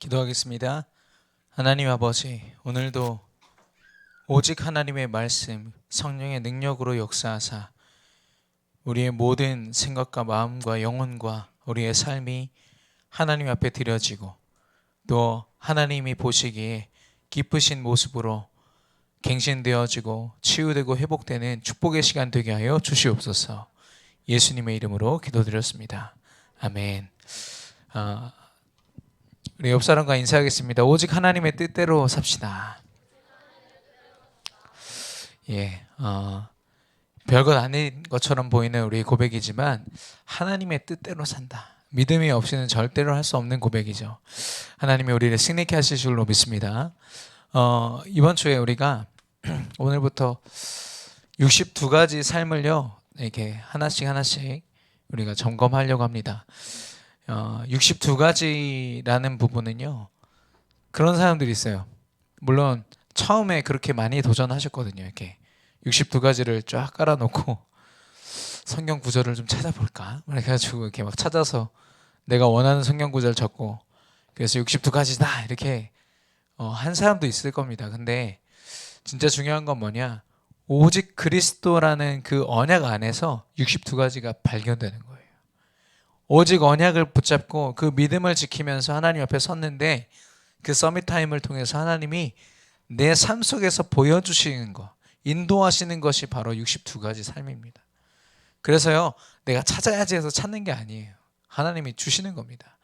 기도하겠습니다. 하나님 아버지, 오늘도 오직 하나님의 말씀, 성령의 능력으로 역사하사 우리의 모든 생각과 마음과 영혼과 우리의 삶이 하나님 앞에 드려지고 또 하나님이 보시기에 기쁘신 모습으로 갱신되어지고 치유되고 회복되는 축복의 시간 되게 하여 주시옵소서. 예수님의 이름으로 기도드렸습니다. 아멘. 우리 옆 사람과 인사하겠습니다. 오직 하나님의 뜻대로 삽시다. 별것 아닌 것처럼 보이는 우리 고백이지만 하나님의 뜻대로 산다. 믿음이 없이는 절대로 할 수 없는 고백이죠. 하나님이 우리를 승리케 하실 줄로 믿습니다. 이번 주에 우리가 오늘부터 62가지 삶을요, 이렇게 하나씩 우리가 점검하려고 합니다. 62가지라는 부분은요, 그런 사람들이 있어요. 물론 처음에 그렇게 많이 도전하셨거든요. 이렇게 62가지를 쫙 깔아놓고 성경 구절을 좀 찾아볼까? 그래가지고 이렇게 막 찾아서 내가 원하는 성경 구절 적고 그래서 62가지다 이렇게 한 사람도 있을 겁니다. 근데 진짜 중요한 건 뭐냐? 오직 그리스도라는 그 언약 안에서 62가지가 발견되는 거예요. 오직 언약을 붙잡고 그 믿음을 지키면서 하나님 앞에 섰는데 그 서밋 타임을 통해서 하나님이 내 삶 속에서 보여주시는 것, 인도하시는 것이 바로 62가지 삶입니다. 그래서요, 내가 찾아야지 해서 찾는 게 아니에요. 하나님이 주시는 겁니다.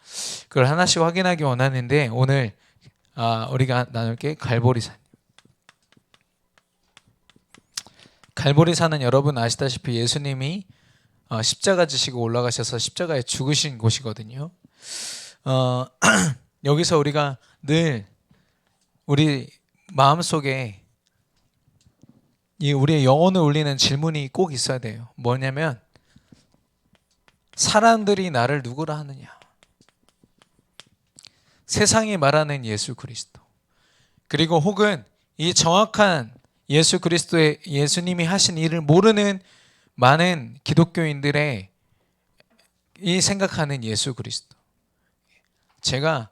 그걸 하나씩 확인하기 원하는데 오늘 우리가 나눌 게 갈보리산. 갈보리산은 여러분 아시다시피 예수님이 십자가 지시고 올라가셔서 십자가에 죽으신 곳이거든요. 여기서 우리가 늘 우리 마음속에 우리의 영혼을 울리는 질문이 꼭 있어야 돼요. 뭐냐면 사람들이 나를 누구라 하느냐? 세상이 말하는 예수 그리스도, 그리고 혹은 이 정확한 예수 그리스도의 예수님이 하신 일을 모르는 많은 기독교인들의 이 생각하는 예수 그리스도. 제가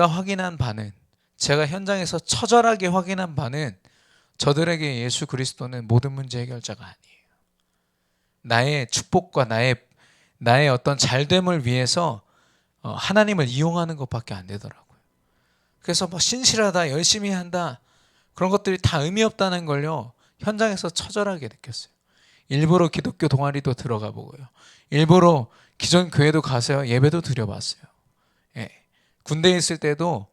확인한 바는, 제가 현장에서 처절하게 확인한 바는 저들에게 예수 그리스도는 모든 문제 해결자가 아니에요. 나의 축복과 나의 어떤 잘됨을 위해서 하나님을 이용하는 것밖에 안 되더라고요. 그래서 뭐 신실하다, 열심히 한다, 그런 것들이 다 의미 없다는 걸요, 현장에서 처절하게 느꼈어요. 일부러 기독교 동아리도 들어가 보고요, 일부러 기존 교회도 가서 예배도 드려봤어요. 군대에 있을 때도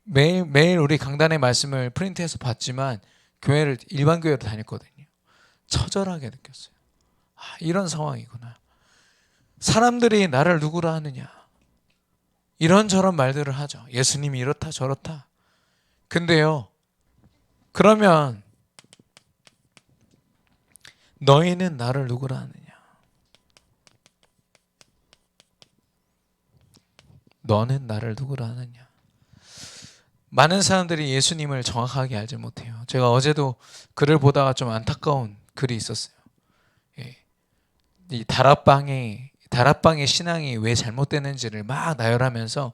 매일 우리 강단의 말씀을 프린트해서 봤지만 교회를 일반 교회로 다녔거든요. 처절하게 느꼈어요. 이런 상황이구나. 사람들이 나를 누구라 하느냐, 이런저런 말들을 하죠. 예수님이 이렇다 저렇다. 근데요, 그러면 너희는 나를 누구라 하느냐? 너는 나를 누구라 하느냐? 많은 사람들이 예수님을 정확하게 알지 못해요. 제가 어제도 글을 보다가 좀 안타까운 글이 있었어요. 이 다락방의 신앙이 왜 잘못되는지를 막 나열하면서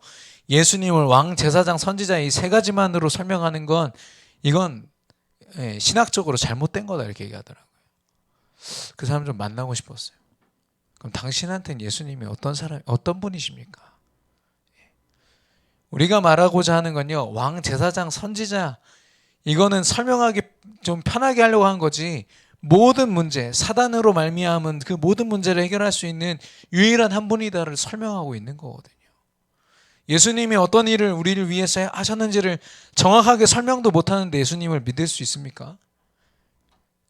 예수님을 왕, 제사장, 선지자 이 세 가지만으로 설명하는 건 이건 신학적으로 잘못된 거다 이렇게 얘기하더라고요. 그 사람 좀 만나고 싶었어요. 그럼 당신한테는 예수님이 어떤 분이십니까? 우리가 말하고자 하는 건요, 왕, 제사장, 선지자, 이거는 설명하기 좀 편하게 하려고 한 거지, 모든 문제, 사단으로 말미암은 그 모든 문제를 해결할 수 있는 유일한 한 분이다를 설명하고 있는 거거든요. 예수님이 어떤 일을 우리를 위해서 하셨는지를 정확하게 설명도 못하는데 예수님을 믿을 수 있습니까?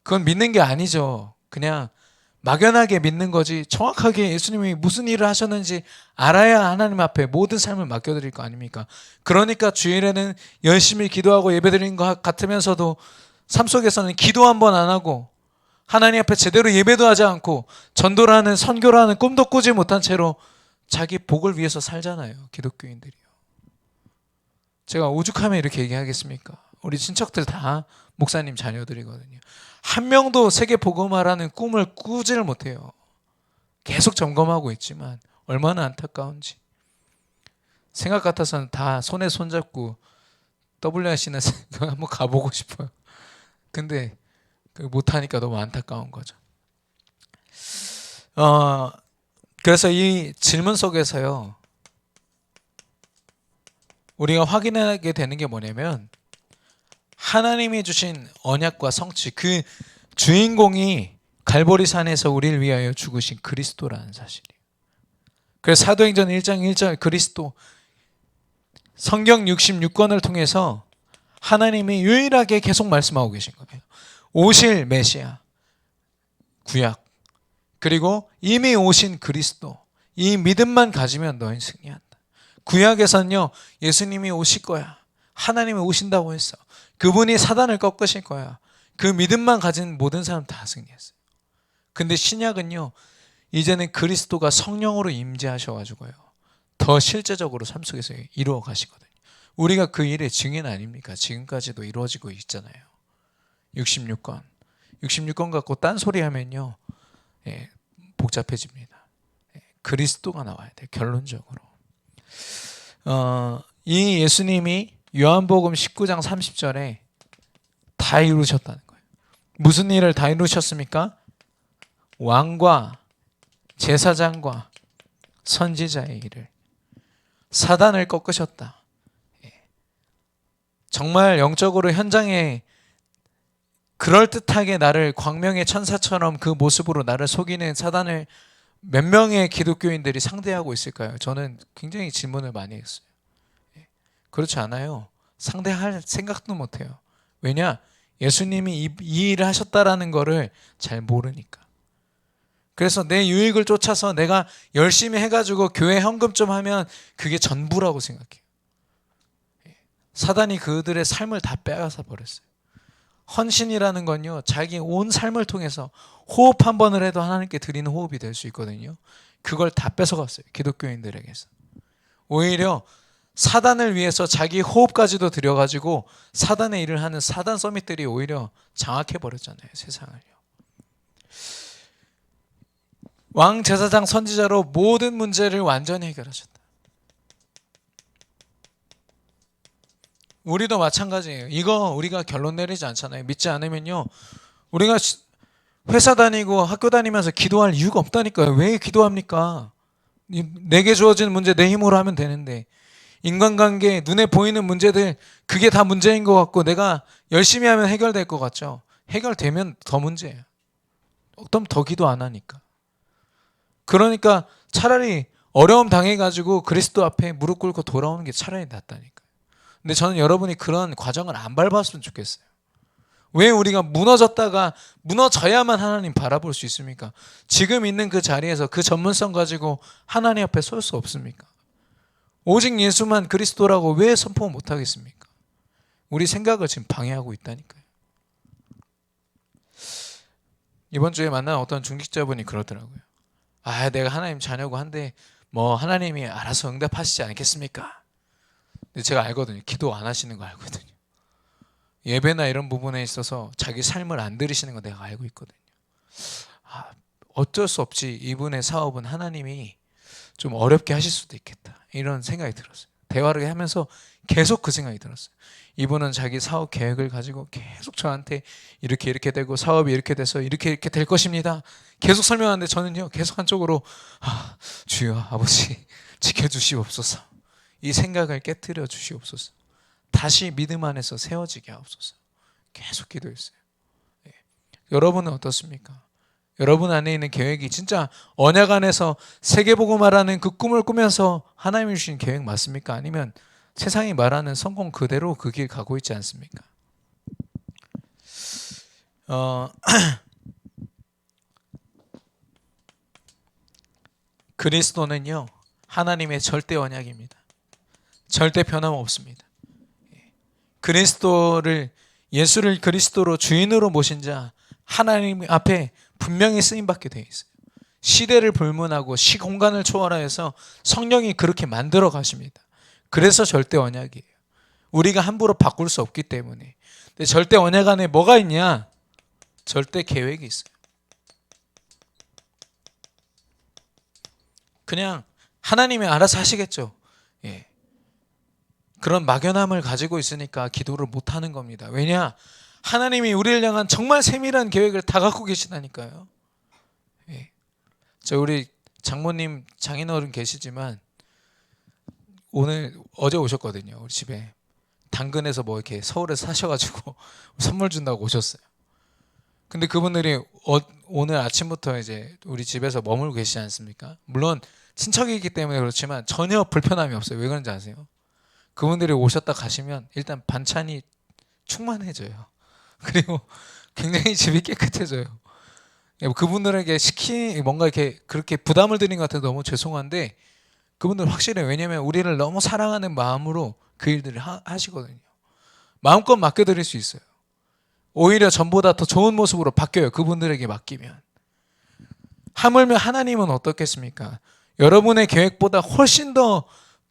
그건 믿는 게 아니죠. 그냥 막연하게 믿는 거지, 정확하게 예수님이 무슨 일을 하셨는지 알아야 하나님 앞에 모든 삶을 맡겨드릴 거 아닙니까? 그러니까 주일에는 열심히 기도하고 예배드리는 것 같으면서도 삶 속에서는 기도 한 번 안 하고 하나님 앞에 제대로 예배도 하지 않고 전도라는, 선교라는 꿈도 꾸지 못한 채로 자기 복을 위해서 살잖아요, 기독교인들이요. 제가 오죽하면 이렇게 얘기하겠습니까? 우리 친척들 다 목사님 자녀들이거든요. 한 명도 세계 복음화라는 꿈을 꾸지를 못해요. 계속 점검하고 있지만 얼마나 안타까운지. 생각 같아서는 다 손에 손잡고 WRC는 한번 가보고 싶어요. 근데 못하니까 너무 안타까운 거죠. 그래서 이 질문 속에서요, 우리가 확인하게 되는 게 뭐냐면, 하나님이 주신 언약과 성취, 그 주인공이 갈보리산에서 우리를 위하여 죽으신 그리스도라는 사실이에요. 그래서 사도행전 1장 1절 그리스도, 성경 66권을 통해서 하나님이 유일하게 계속 말씀하고 계신 거예요. 오실 메시아, 구약, 그리고 이미 오신 그리스도, 이 믿음만 가지면 너희는 승리한다. 구약에서는요, 예수님이 오실 거야, 하나님이 오신다고 했어. 그분이 사단을 꺾으실 거야. 그 믿음만 가진 모든 사람 다 승리했어요. 근데 신약은요, 이제는 그리스도가 성령으로 임재하셔가지고요, 더 실제적으로 삶 속에서 이루어 가시거든요. 우리가 그 일의 증인 아닙니까? 지금까지도 이루어지고 있잖아요. 66권 갖고 딴소리 하면요, 복잡해집니다. 그리스도가 나와야 돼요. 결론적으로. 이 예수님이 요한복음 19장 30절에 다 이루셨다는 거예요. 무슨 일을 다 이루셨습니까? 왕과 제사장과 선지자의 일을, 사단을 꺾으셨다. 정말 영적으로 현장에 그럴듯하게 나를 광명의 천사처럼 그 모습으로 나를 속이는 사단을 몇 명의 기독교인들이 상대하고 있을까요? 저는 굉장히 질문을 많이 했어요. 그렇지 않아요. 상대할 생각도 못해요. 왜냐? 예수님이 이 일을 하셨다라는 거를 잘 모르니까. 그래서 내 유익을 쫓아서 내가 열심히 해가지고 교회 헌금 좀 하면 그게 전부라고 생각해요. 사단이 그들의 삶을 다 빼앗아 버렸어요. 헌신이라는 건요, 자기 온 삶을 통해서 호흡 한 번을 해도 하나님께 드리는 호흡이 될 수 있거든요. 그걸 다 뺏어갔어요, 기독교인들에게서. 오히려 사단을 위해서 자기 호흡까지도 들여가지고 사단의 일을 하는 사단 서밋들이 오히려 장악해버렸잖아요, 세상을요. 왕, 제사장, 선지자로 모든 문제를 완전히 해결하셨다. 우리도 마찬가지예요. 이거 우리가 결론 내리지 않잖아요. 믿지 않으면요, 우리가 회사 다니고 학교 다니면서 기도할 이유가 없다니까요. 왜 기도합니까? 내게 주어진 문제 내 힘으로 하면 되는데, 인간관계, 눈에 보이는 문제들, 그게 다 문제인 것 같고 내가 열심히 하면 해결될 것 같죠. 해결되면 더 문제예요. 어떤 더 기도 안 하니까. 그러니까 차라리 어려움 당해가지고 그리스도 앞에 무릎 꿇고 돌아오는 게 차라리 낫다니까요. 근데 저는 여러분이 그런 과정을 안 밟았으면 좋겠어요. 왜 우리가 무너졌다가 무너져야만 하나님 바라볼 수 있습니까? 지금 있는 그 자리에서 그 전문성 가지고 하나님 앞에 설 수 없습니까? 오직 예수만 그리스도라고 왜 선포 못하겠습니까? 우리 생각을 지금 방해하고 있다니까요. 이번 주에 만난 어떤 중직자분이 그러더라고요. 내가 하나님 자녀고 한데 뭐 하나님이 알아서 응답하시지 않겠습니까? 근데 제가 알거든요. 기도 안 하시는 거 알거든요. 예배나 이런 부분에 있어서 자기 삶을 안 들이시는 거 내가 알고 있거든요. 어쩔 수 없지, 이분의 사업은 하나님이 좀 어렵게 하실 수도 있겠다, 이런 생각이 들었어요. 대화를 하면서 계속 그 생각이 들었어요. 이분은 자기 사업 계획을 가지고 계속 저한테 이렇게 되고 사업이 이렇게 돼서 이렇게 될 것입니다, 계속 설명하는데 저는요, 계속 한쪽으로 주여 아버지 지켜주시옵소서, 이 생각을 깨트려 주시옵소서, 다시 믿음 안에서 세워지게 하옵소서, 계속 기도했어요. 여러분은 어떻습니까? 여러분 안에 있는 계획이 진짜 언약 안에서 세계복음화라는 그 꿈을 꾸면서 하나님이 주신 계획 맞습니까? 아니면 세상이 말하는 성공 그대로 그 길 가고 있지 않습니까? 그리스도는요, 하나님의 절대 언약입니다. 절대 변함없습니다. 예수를 그리스도로 주인으로 모신 자, 하나님 앞에 분명히 쓰임받게 되어 있어요. 시대를 불문하고 시공간을 초월하여서 성령이 그렇게 만들어 가십니다. 그래서 절대 언약이에요. 우리가 함부로 바꿀 수 없기 때문에. 근데 절대 언약 안에 뭐가 있냐? 절대 계획이 있어요. 그냥 하나님이 알아서 하시겠죠. 그런 막연함을 가지고 있으니까 기도를 못하는 겁니다. 왜냐? 하나님이 우리를 향한 정말 세밀한 계획을 다 갖고 계시다니까요. 예. 저 우리 장모님 장인어른 계시지만 어제 오셨거든요. 우리 집에 당근에서 뭐 이렇게 서울에서 사셔가지고 선물 준다고 오셨어요. 근데 그분들이 오늘 아침부터 이제 우리 집에서 머물고 계시지 않습니까? 물론 친척이기 때문에 그렇지만 전혀 불편함이 없어요. 왜 그런지 아세요? 그분들이 오셨다 가시면 일단 반찬이 충만해져요. 그리고 굉장히 집이 깨끗해져요. 그분들에게 뭔가 이렇게 그렇게 부담을 드린 것 같아서 너무 죄송한데 그분들 확실히 왜냐면 우리를 너무 사랑하는 마음으로 그 일들을 하시거든요. 마음껏 맡겨드릴 수 있어요. 오히려 전보다 더 좋은 모습으로 바뀌어요. 그분들에게 맡기면. 하물며 하나님은 어떻겠습니까? 여러분의 계획보다 훨씬 더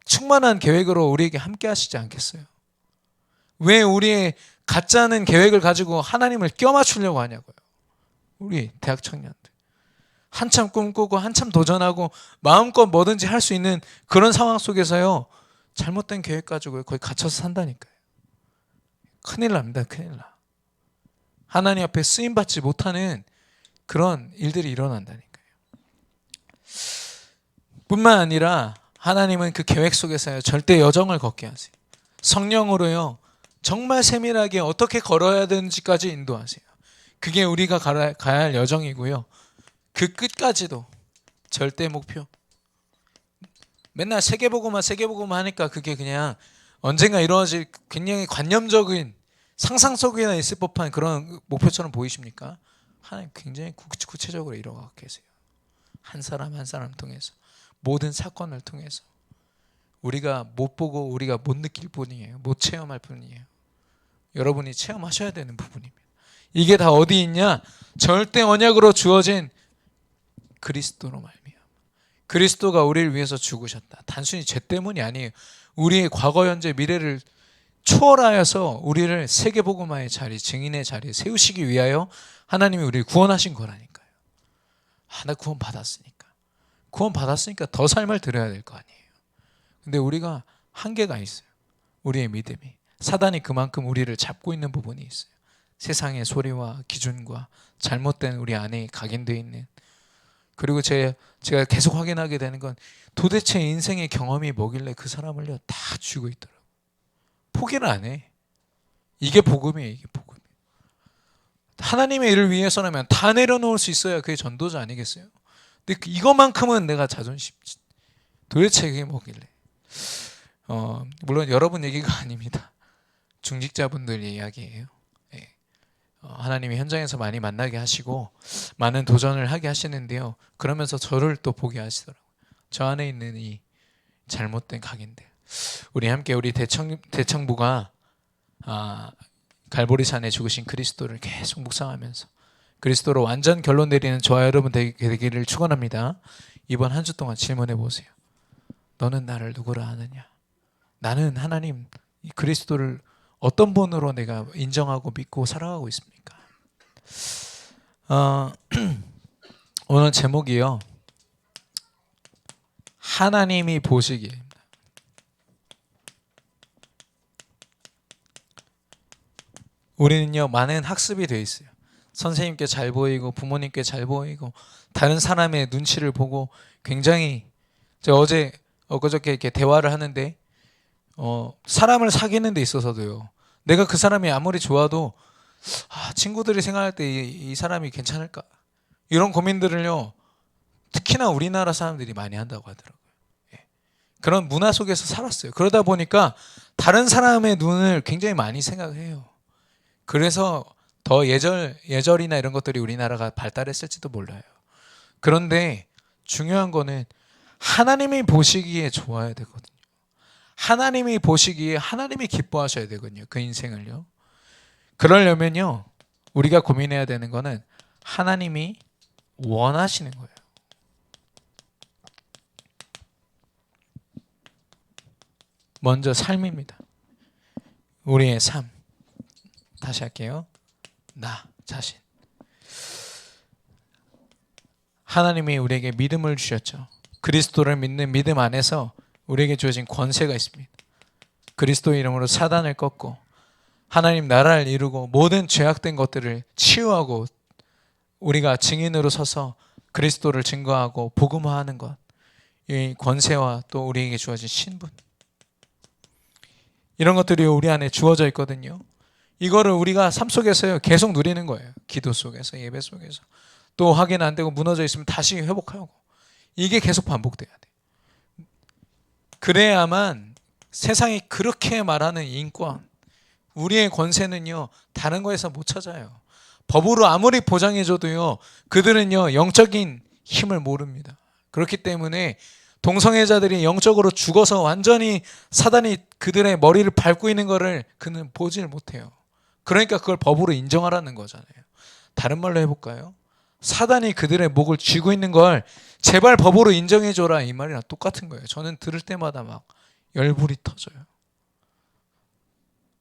충만한 계획으로 우리에게 함께 하시지 않겠어요? 왜 우리의 가짜는 계획을 가지고 하나님을 껴맞추려고 하냐고요. 우리 대학 청년들. 한참 꿈꾸고 한참 도전하고 마음껏 뭐든지 할 수 있는 그런 상황 속에서요. 잘못된 계획 가지고 거의 갇혀서 산다니까요. 큰일 납니다. 큰일 나. 하나님 앞에 쓰임받지 못하는 그런 일들이 일어난다니까요. 뿐만 아니라 하나님은 그 계획 속에서요. 절대 여정을 걷게 하세요. 성령으로요. 정말 세밀하게 어떻게 걸어야 되는지까지 인도하세요. 그게 우리가 가야 할 여정이고요. 그 끝까지도 절대 목표. 맨날 세계보고만 하니까 그게 그냥 언젠가 이루어질 굉장히 관념적인 상상 속에나 있을 법한 그런 목표처럼 보이십니까? 하나님 굉장히 구체적으로 이뤄가고 계세요. 한 사람 한 사람 통해서 모든 사건을 통해서 우리가 못 보고 우리가 못 느낄 뿐이에요. 못 체험할 뿐이에요. 여러분이 체험하셔야 되는 부분입니다. 이게 다 어디 있냐? 절대 언약으로 주어진 그리스도로 말미암아. 그리스도가 우리를 위해서 죽으셨다. 단순히 죄 때문이 아니에요. 우리의 과거, 현재, 미래를 초월하여서 우리를 세계복음화의 자리, 증인의 자리에 세우시기 위하여 하나님이 우리를 구원하신 거라니까요. 나 구원 받았으니까. 구원 받았으니까 더 삶을 드려야 될 거 아니에요. 근데 우리가 한계가 있어요. 우리의 믿음이. 사단이 그만큼 우리를 잡고 있는 부분이 있어요. 세상의 소리와 기준과 잘못된 우리 안에 각인되어 있는. 그리고 제가 계속 확인하게 되는 건 도대체 인생의 경험이 뭐길래 그 사람을요 다 쥐고 있더라고요. 포기를 안 해. 이게 복음이에요. 이게 복음이에요. 하나님의 일을 위해서라면 다 내려놓을 수 있어야 그게 전도자 아니겠어요? 근데 이것만큼은 내가 자존심. 도대체 그게 뭐길래? 물론 여러분 얘기가 아닙니다. 중직자분들 이야기예요. 네. 하나님이 현장에서 많이 만나게 하시고 많은 도전을 하게 하시는데요. 그러면서 저를 또 보게 하시더라고요. 저 안에 있는 이 잘못된 각인들. 우리 함께 우리 대청부가 갈보리산에 죽으신 그리스도를 계속 묵상하면서 그리스도로 완전 결론 내리는 저와 여러분 되기를 축원합니다. 이번 한 주 동안 질문해 보세요. 너는 나를 누구라 하느냐? 나는 하나님 그리스도를 어떤 분으로 내가 인정하고 믿고 살아가고 있습니까? 오늘 제목이요. 하나님이 보시기에. 우리는요 많은 학습이 되어 있어요. 선생님께 잘 보이고 부모님께 잘 보이고 다른 사람의 눈치를 보고 굉장히 제가 엊그저께 이렇게 대화를 하는데 사람을 사귀는 데 있어서도요 내가 그 사람이 아무리 좋아도 친구들이 생각할 때 이 사람이 괜찮을까 이런 고민들을요 특히나 우리나라 사람들이 많이 한다고 하더라고요. 그런 문화 속에서 살았어요. 그러다 보니까 다른 사람의 눈을 굉장히 많이 생각해요. 그래서 더 예절이나 이런 것들이 우리나라가 발달했을지도 몰라요. 그런데 중요한 거는 하나님이 보시기에 좋아야 되거든요. 하나님이 보시기에 하나님이 기뻐하셔야 되거든요. 그 인생을요. 그러려면요 우리가 고민해야 되는 거는 하나님이 원하시는 거예요. 먼저 삶입니다. 우리의 삶. 다시 할게요. 나 자신. 하나님이 우리에게 믿음을 주셨죠. 그리스도를 믿는 믿음 안에서 우리에게 주어진 권세가 있습니다. 그리스도의 이름으로 사단을 꺾고 하나님 나라를 이루고 모든 죄악된 것들을 치유하고 우리가 증인으로 서서 그리스도를 증거하고 복음화하는 것, 이 권세와 또 우리에게 주어진 신분, 이런 것들이 우리 안에 주어져 있거든요. 이거를 우리가 삶 속에서 계속 누리는 거예요. 기도 속에서, 예배 속에서. 또 확인 안 되고 무너져 있으면 다시 회복하고, 이게 계속 반복돼야 돼. 그래야만 세상이 그렇게 말하는 인권, 우리의 권세는요 다른 거에서 못 찾아요. 법으로 아무리 보장해줘도요 그들은요 영적인 힘을 모릅니다. 그렇기 때문에 동성애자들이 영적으로 죽어서 완전히 사단이 그들의 머리를 밟고 있는 거를 그는 보질 못해요. 그러니까 그걸 법으로 인정하라는 거잖아요. 다른 말로 해볼까요? 사단이 그들의 목을 쥐고 있는 걸 제발 법으로 인정해줘라, 이 말이랑 똑같은 거예요. 저는 들을 때마다 막 열불이 터져요.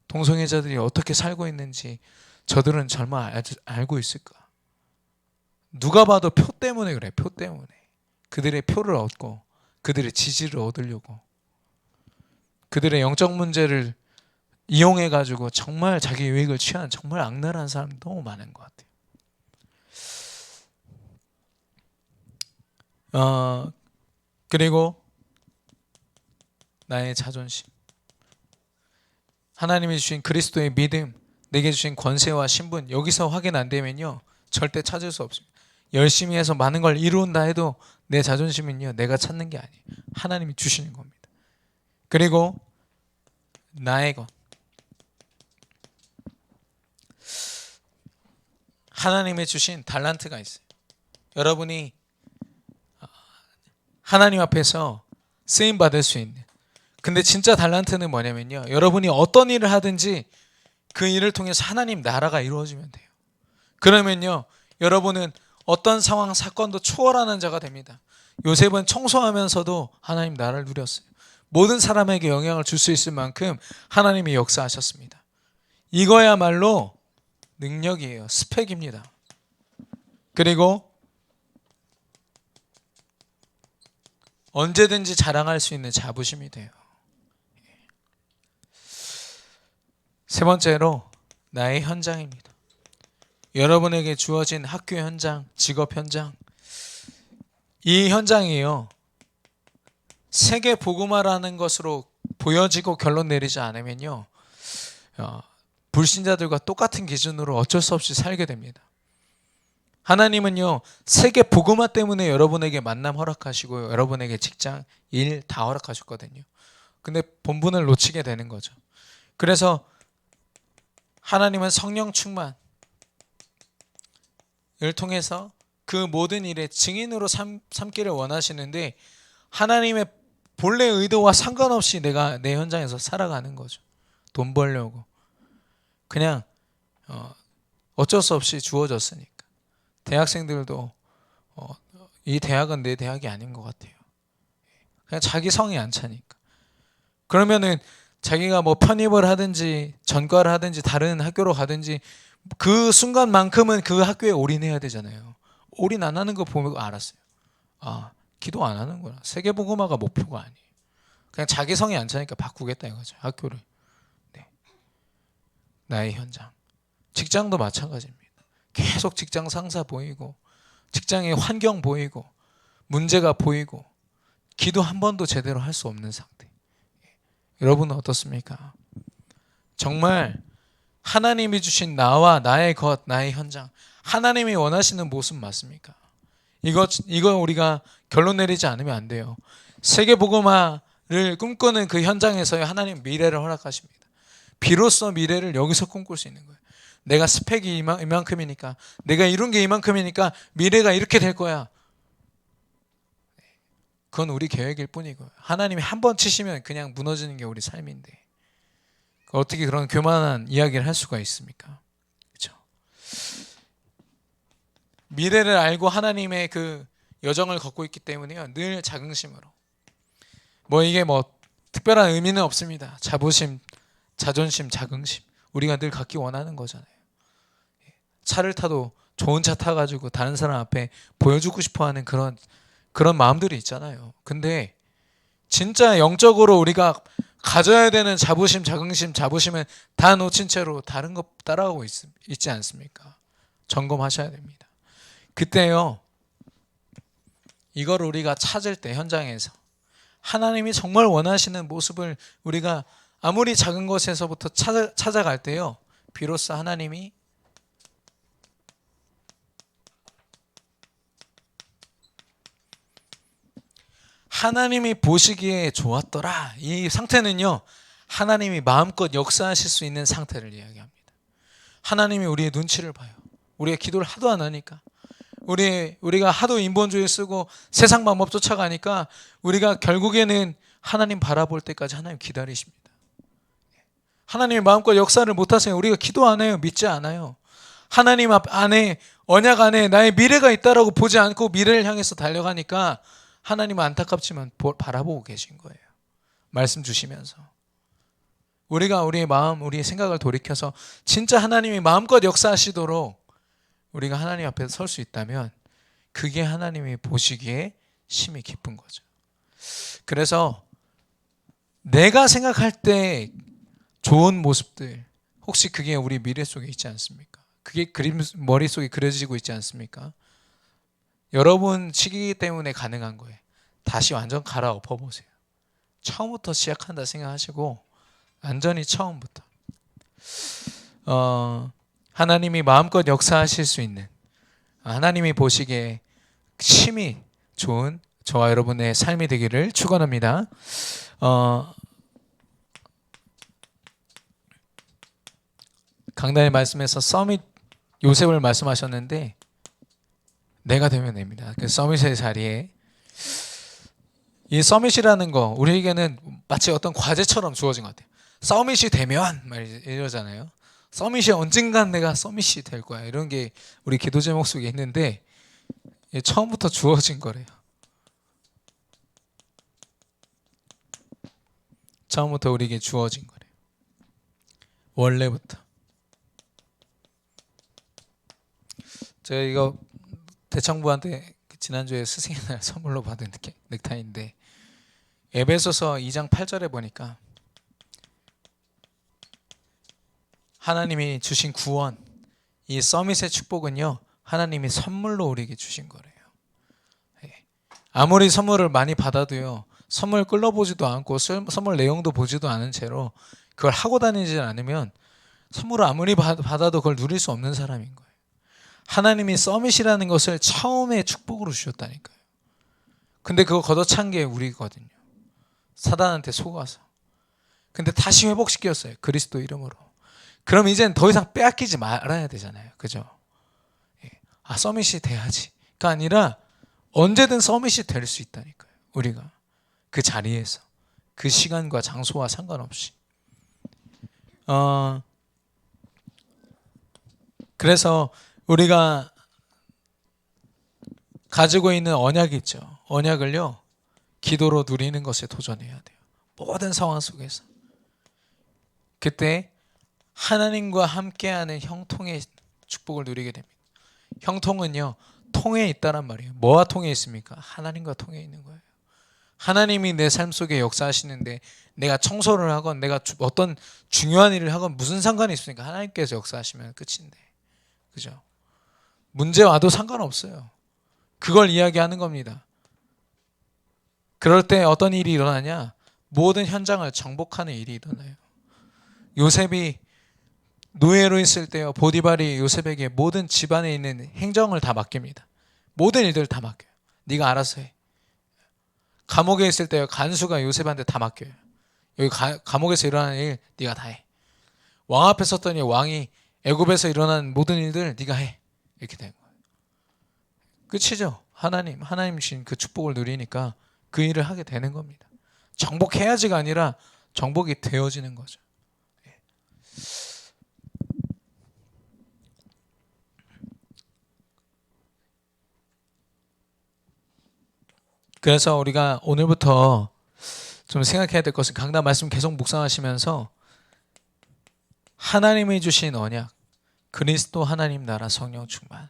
동성애자들이 어떻게 살고 있는지 저들은 정말 알고 있을까? 누가 봐도 표 때문에 그래. 표 때문에. 그들의 표를 얻고 그들의 지지를 얻으려고 그들의 영적 문제를 이용해가지고 정말 자기 유익을 취하는 정말 악랄한 사람이 너무 많은 것 같아요. 그리고 나의 자존심, 하나님이 주신 그리스도의 믿음, 내게 주신 권세와 신분, 여기서 확인 안 되면요 절대 찾을 수 없습니다. 열심히 해서 많은 걸 이룬다 해도 내 자존심은요 내가 찾는 게 아니에요. 하나님이 주시는 겁니다. 그리고 나의 것, 하나님의 주신 달란트가 있어요. 여러분이 하나님 앞에서 쓰임 받을 수 있는, 근데 진짜 달란트는 뭐냐면요 여러분이 어떤 일을 하든지 그 일을 통해서 하나님 나라가 이루어지면 돼요. 그러면요 여러분은 어떤 상황 사건도 초월하는 자가 됩니다. 요셉은 청소하면서도 하나님 나라를 누렸어요. 모든 사람에게 영향을 줄 수 있을 만큼 하나님이 역사하셨습니다. 이거야말로 능력이에요. 스펙입니다. 그리고 언제든지 자랑할 수 있는 자부심이 돼요. 세 번째로 나의 현장입니다. 여러분에게 주어진 학교 현장, 직업 현장, 이 현장이요 세계 복음화라는 것으로 보여지고 결론 내리지 않으면요 불신자들과 똑같은 기준으로 어쩔 수 없이 살게 됩니다. 하나님은요 세계 복음화 때문에 여러분에게 만남 허락하시고 여러분에게 직장, 일 다 허락하셨거든요. 근데 본분을 놓치게 되는 거죠. 그래서 하나님은 성령 충만을 통해서 그 모든 일에 증인으로 삼기를 원하시는데 하나님의 본래 의도와 상관없이 내가 내 현장에서 살아가는 거죠. 돈 벌려고 그냥 어쩔 수 없이 주어졌으니까. 대학생들도 이 대학은 내 대학이 아닌 것 같아요. 그냥 자기 성이 안 차니까. 그러면은 자기가 뭐 편입을 하든지 전과를 하든지 다른 학교로 가든지 그 순간만큼은 그 학교에 올인해야 되잖아요. 올인 안 하는 거 보면 알았어요. 아, 기도 안 하는구나. 세계복음화가 목표가 아니에요. 그냥 자기 성이 안 차니까 바꾸겠다 이거죠. 학교를. 네. 나의 현장. 직장도 마찬가지입니다. 계속 직장 상사 보이고 직장의 환경 보이고 문제가 보이고 기도 한 번도 제대로 할 수 없는 상태. 여러분은 어떻습니까? 정말 하나님이 주신 나와 나의 것, 나의 현장, 하나님이 원하시는 모습 맞습니까? 이거 우리가 결론 내리지 않으면 안 돼요. 세계복음화를 꿈꾸는 그 현장에서의 하나님 미래를 허락하십니다. 비로소 미래를 여기서 꿈꿀 수 있는 거예요. 내가 스펙이 이만큼이니까, 내가 이룬 게 이만큼이니까 미래가 이렇게 될 거야. 그건 우리 계획일 뿐이고 하나님이 한 번 치시면 그냥 무너지는 게 우리 삶인데 어떻게 그런 교만한 이야기를 할 수가 있습니까? 그렇죠? 미래를 알고 하나님의 그 여정을 걷고 있기 때문에요. 늘 자긍심으로. 이게 특별한 의미는 없습니다. 자부심, 자존심, 자긍심. 우리가 늘 갖기 원하는 거잖아요. 차를 타도 좋은 차 타가지고 다른 사람 앞에 보여주고 싶어하는 그런 마음들이 있잖아요. 근데 진짜 영적으로 우리가 가져야 되는 자부심, 자긍심, 자부심은 다 놓친 채로 다른 것 따라가고 있지 않습니까? 점검하셔야 됩니다. 그때요, 이걸 우리가 찾을 때 현장에서 하나님이 정말 원하시는 모습을 우리가 아무리 작은 것에서부터 찾아갈 때요, 비로소 하나님이 보시기에 좋았더라. 이 상태는요, 하나님이 마음껏 역사하실 수 있는 상태를 이야기합니다. 하나님이 우리의 눈치를 봐요. 우리의 기도를 하도 안 하니까, 우리가 하도 인본주의 쓰고 세상 방법 쫓아가니까 우리가 결국에는 하나님 바라볼 때까지 하나님 기다리십니다. 하나님이 마음껏 역사를 못하세요. 우리가 기도 안 해요. 믿지 않아요. 하나님 안에, 언약 안에 나의 미래가 있다라고 보지 않고 미래를 향해서 달려가니까 하나님은 안타깝지만 바라보고 계신 거예요. 말씀 주시면서 우리가 우리의 마음, 우리의 생각을 돌이켜서 진짜 하나님이 마음껏 역사하시도록 우리가 하나님 앞에 설 수 있다면 그게 하나님이 보시기에 심히 기쁜 거죠. 그래서 내가 생각할 때 좋은 모습들, 혹시 그게 우리 미래 속에 있지 않습니까? 그게 머릿속에 그려지고 있지 않습니까? 여러분 시기 때문에 가능한 거예요. 다시 완전 갈아엎어 보세요. 처음부터 시작한다 생각하시고 완전히 처음부터 하나님이 마음껏 역사하실 수 있는, 하나님이 보시기에 심히 좋은 저와 여러분의 삶이 되기를 축원합니다. 강단의 말씀에서 서밋 요셉을 말씀하셨는데 내가 되면 됩니다. 그 서밋의 자리에, 이 서밋이라는 거 우리에게는 마치 어떤 과제처럼 주어진 것 같아요. 서밋이 되면 이러잖아요. 서밋이 언젠간 내가 서밋이 될 거야, 이런 게 우리 기도 제목 속에 있는데 처음부터 주어진 거래요. 처음부터 우리에게 주어진 거래요. 원래부터. 제가 이거 대청부한테 지난주에 스승의 날 선물로 받은 넥타이인데 에베소서 2장 8절에 보니까 하나님이 주신 구원, 이 서밋의 축복은요, 하나님이 선물로 우리에게 주신 거래요. 아무리 선물을 많이 받아도요, 선물 끌어보지도 않고 선물 내용도 보지도 않은 채로 그걸 하고 다니지 않으면 선물을 아무리 받아도 그걸 누릴 수 없는 사람인 거예요. 하나님이 서밋이라는 것을 처음에 축복으로 주셨다니까요. 근데 그거 걷어찬 게 우리거든요. 사단한테 속아서. 근데 다시 회복시켰어요. 그리스도 이름으로. 그럼 이젠 더 이상 빼앗기지 말아야 되잖아요. 그죠? 서밋이 돼야지가 아니라 언제든 서밋이 될 수 있다니까요. 우리가 그 자리에서, 그 시간과 장소와 상관없이. 그래서 우리가 가지고 있는 언약이 있죠. 언약을요, 기도로 누리는 것에 도전해야 돼요. 모든 상황 속에서. 그때 하나님과 함께하는 형통의 축복을 누리게 됩니다. 형통은요, 통해 있다란 말이에요. 뭐와 통해 있습니까? 하나님과 통해 있는 거예요. 하나님이 내 삶 속에 역사하시는데 내가 청소를 하건 내가 어떤 중요한 일을 하건 무슨 상관이 있습니까? 하나님께서 역사하시면 끝인데, 그죠? 문제 와도 상관없어요. 그걸 이야기하는 겁니다. 그럴 때 어떤 일이 일어나냐? 모든 현장을 정복하는 일이 일어나요. 요셉이 노예로 있을 때요, 보디발이 요셉에게 모든 집안에 있는 행정을 다 맡깁니다. 모든 일들을 다 맡겨요. 네가 알아서 해. 감옥에 있을 때요, 간수가 요셉한테 다 맡겨요. 여기 감옥에서 일어나는 일 네가 다 해. 왕 앞에 섰더니 왕이 애굽에서 일어난 모든 일들 네가 해. 이렇게 된 거예요. 끝이죠. 하나님 주신 그 축복을 누리니까 그 일을 하게 되는 겁니다. 정복해야지가 아니라 정복이 되어지는 거죠. 그래서 우리가 오늘부터 좀 생각해야 될 것은, 강단 말씀 계속 묵상하시면서 하나님이 주신 언약, 그리스도 하나님 나라 성령 충만,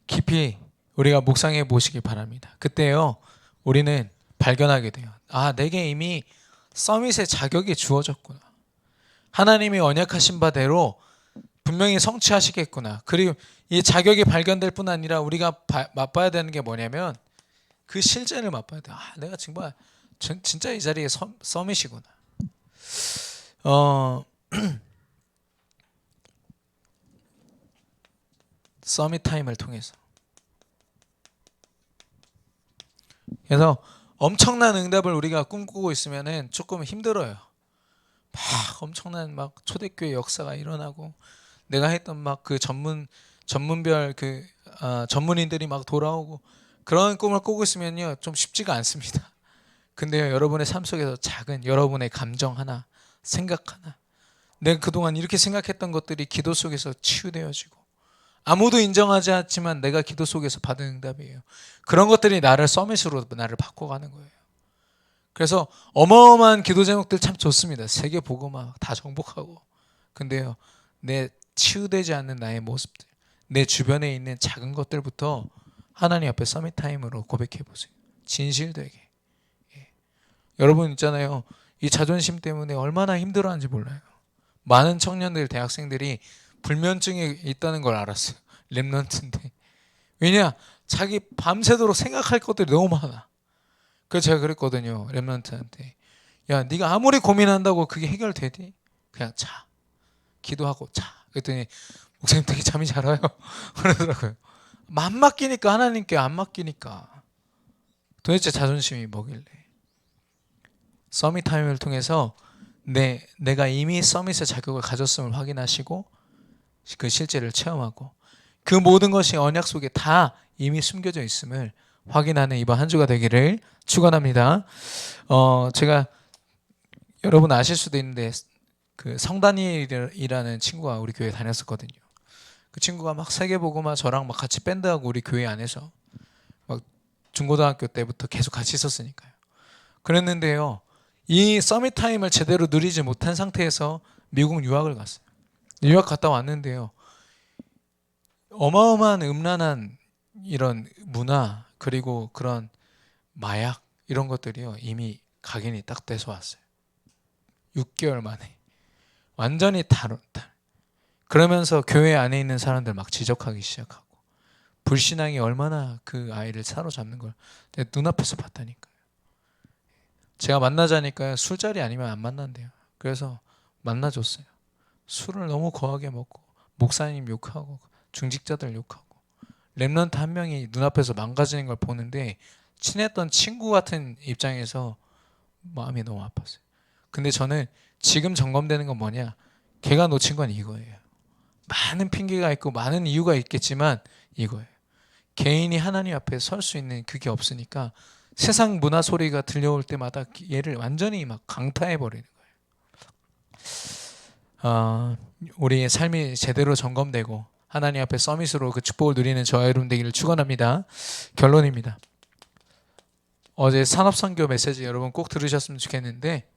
깊이 우리가 묵상해 보시기 바랍니다. 그때요, 우리는 발견하게 돼요. 내게 이미 서밋의 자격이 주어졌구나. 하나님이 언약하신 바대로 분명히 성취하시겠구나. 그리고 이 자격이 발견될 뿐 아니라 우리가 맛봐야 되는 게 뭐냐면 그 실제를 맛봐야 돼. 내가 정말 진짜 이 자리에 서밋이구나. 서밋 타임을 통해서. 그래서 엄청난 응답을 우리가 꿈꾸고 있으면은 조금 힘들어요. 막 엄청난 막 초대교회 역사가 일어나고 내가 했던 막 그 전문별 전문인들이 막 돌아오고 그런 꿈을 꾸고 있으면요 좀 쉽지가 않습니다. 근데요 여러분의 삶 속에서 작은 여러분의 감정 하나, 생각 하나, 내가 그동안 이렇게 생각했던 것들이 기도 속에서 치유되어지고 아무도 인정하지 않지만 내가 기도 속에서 받은 응답이에요. 그런 것들이 나를 서밋으로 나를 바꿔가는 거예요. 그래서 어마어마한 기도 제목들 참 좋습니다. 세계 복음화 다 정복하고. 근데요 내 치유되지 않는 나의 모습들, 내 주변에 있는 작은 것들부터 하나님 앞에 서밋 타임으로 고백해 보세요. 진실되게. 여러분 있잖아요. 이 자존심 때문에 얼마나 힘들어하는지 몰라요. 많은 청년들, 대학생들이 불면증이 있다는 걸 알았어요. 랩런트인데. 왜냐? 자기 밤새도록 생각할 것들이 너무 많아. 그래서 제가 그랬거든요. 랩런트한테. 야, 네가 아무리 고민한다고 그게 해결되니? 그냥 자. 기도하고 자. 그랬더니 목사님 되게 잠이 잘 와요. 그러더라고요. 안 맡기니까 하나님께 안 맡기니까. 도대체 자존심이 뭐길래. 서밋 타임을 통해서 내가 이미 서밋의 자격을 가졌음을 확인하시고 그 실제를 체험하고 그 모든 것이 언약 속에 다 이미 숨겨져 있음을 확인하는 이번 한 주가 되기를 축원합니다. 제가 여러분 아실 수도 있는데 그 성단이라는 친구가 우리 교회에 다녔었거든요. 그 친구가 막 세계복음화 저랑 막 같이 밴드하고 우리 교회 안에서 막 중고등학교 때부터 계속 같이 있었으니까요. 그랬는데요. 이 서밋 타임을 제대로 누리지 못한 상태에서 미국 유학을 갔어요. 유학 갔다 왔는데요. 어마어마한 음란한 이런 문화 그리고 그런 마약 이런 것들이요. 이미 각인이 딱 돼서 왔어요. 6개월 만에. 완전히 다른. 그러면서 교회 안에 있는 사람들 막 지적하기 시작하고 불신앙이 얼마나 그 아이를 사로잡는 걸 내 눈앞에서 봤다니까요. 제가 만나자니까요. 술자리 아니면 안 만난대요. 그래서 만나줬어요. 술을 너무 거하게 먹고 목사님 욕하고 중직자들 욕하고 렘넌트 한 명이 눈앞에서 망가지는 걸 보는데 친했던 친구 같은 입장에서 마음이 너무 아팠어요. 근데 저는 지금 점검되는 건 뭐냐? 걔가 놓친 건 이거예요. 많은 핑계가 있고 많은 이유가 있겠지만 이거예요. 개인이 하나님 앞에 설 수 있는 그게 없으니까 세상 문화 소리가 들려올 때마다 얘를 완전히 막 강타해 버리는 거예요. 우리의 삶이 제대로 점검되고 하나님 앞에 서밋으로 그 축복을 누리는 저와 여러분 되기를 축원합니다. 결론입니다. 어제 산업선교 메시지 여러분 꼭 들으셨으면 좋겠는데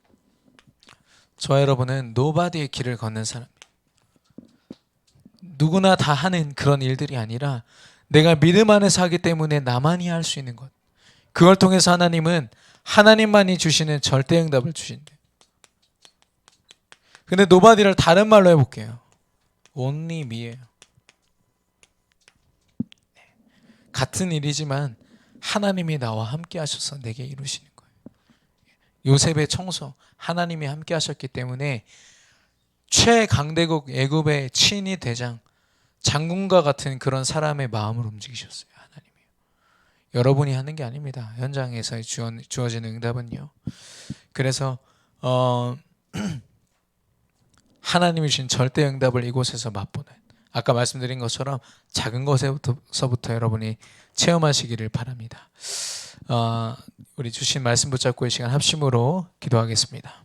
저와 여러분은 노바디의 길을 걷는 사람. 누구나 다 하는 그런 일들이 아니라 내가 믿음 안에서 하기 때문에 나만이 할 수 있는 것. 그걸 통해서 하나님은 하나님만이 주시는 절대 응답을 주신대. 근데 노바디를 다른 말로 해볼게요. only me예요. 같은 일이지만 하나님이 나와 함께 하셔서 내게 이루시는 거예요. 요셉의 청소 하나님이 함께 하셨기 때문에 최강대국 애굽의 친위 대장 장군과 같은 그런 사람의 마음을 움직이셨어요. 하나님이요. 여러분이 하는 게 아닙니다. 현장에서 주어지는 응답은요. 그래서 하나님이 주신 절대 응답을 이곳에서 맛보는 아까 말씀드린 것처럼 작은 것에서부터 여러분이 체험하시기를 바랍니다. 우리 주신 말씀 붙잡고 이 시간 합심으로 기도하겠습니다.